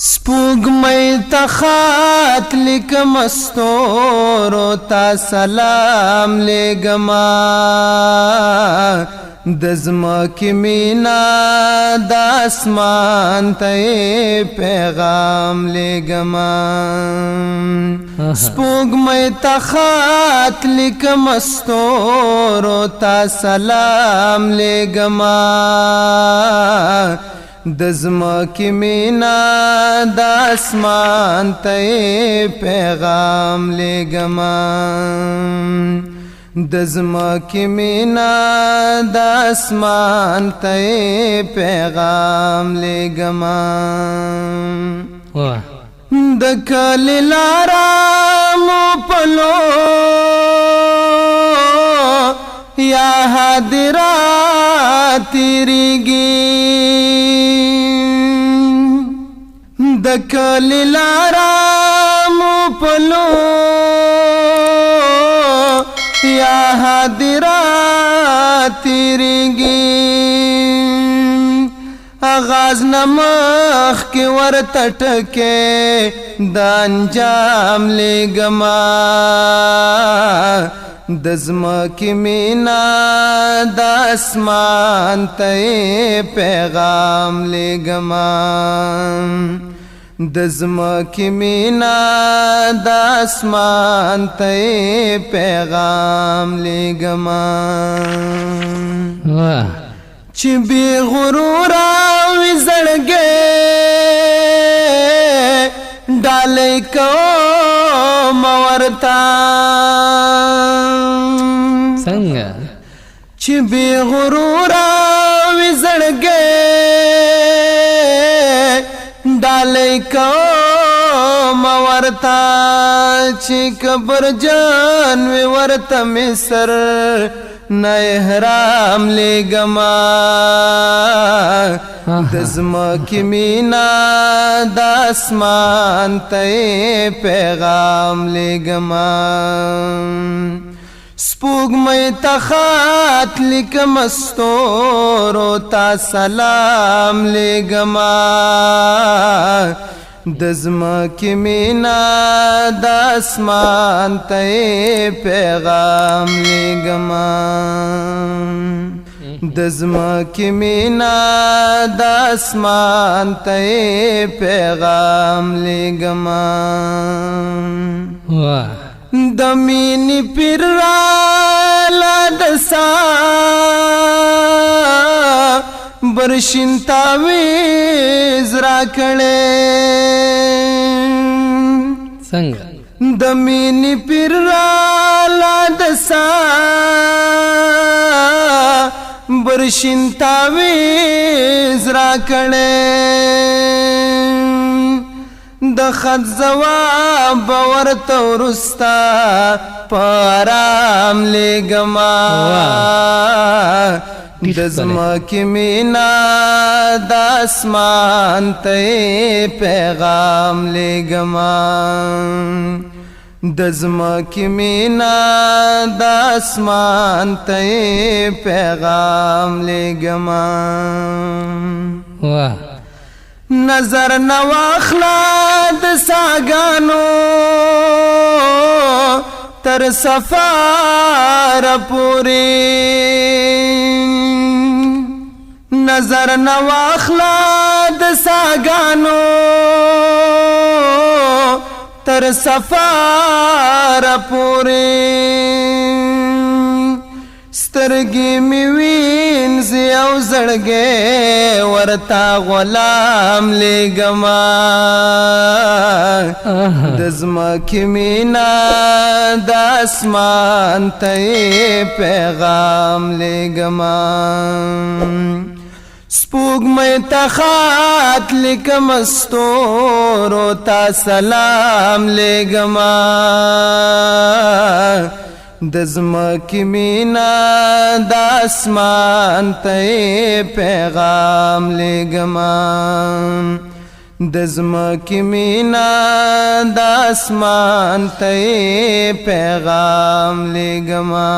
سپوږمۍ ته خط لیکم ستورو ته سلام لېږما د ځمکې مینا د اسمان ته پیغام لېږما سپوږمۍ ته خط لیکم ستورو ته سلام لېږما د ځمکې مینا د اسمان ته پیغام لېږما د ځمکې مینا د اسمان ته پیغام لېږما د کلي لاره مو پلو یا حاضره تېرېږي د کلي لاره مو پلو یا حاضره تېرېږي آغاز نه مخکې ورته ټکې د انجام لېږما د ځمکې مینا د اسمان ته پیغام لېږما د ځمکې مینا د اسمان ته پیغام لېږما چې بې غروره وي زړګی ډالۍ کوم ورته څنګه چې بې غروره وي زړګی ډالۍ کوم ورته چې کبرجن وي ورته مې سر نه احرام لېږما د ځمکې مینا د اسمان ته پیغام لېږما سپوږمۍ ته خط لیکم ستورو ته سلام لېږما د ځمکې مینا د اسمان ته پیغام لېږما د ځمکې مینا د اسمان ته پیغام لېږما د مینې پیر راله د برشین تاویز راکړی څنګه د مینې پیر راله د برشین تاویز راکړی د خط جواب ورته وروسته په آرام لېږما د ځمکې مینا د اسمان ته پیغام لېږما د ځمکې مینا د اسمان ته پیغام لېږما نظر نه واخله د ساګانو تر سفر پورې نظر نه واخله د ساګانو تر سفر پورې سترګې مې وینځي او زړګی ورته غلام لېږما د ځمکې مینا د اسمان ته پیغام لېږما سپوږمۍ ته خط لیکم ستورو ته سلام لېږما د ځمکې مینا د اسمان ته پیغام لېږما د ځمکې مینا د اسمان ته پیغام لېږما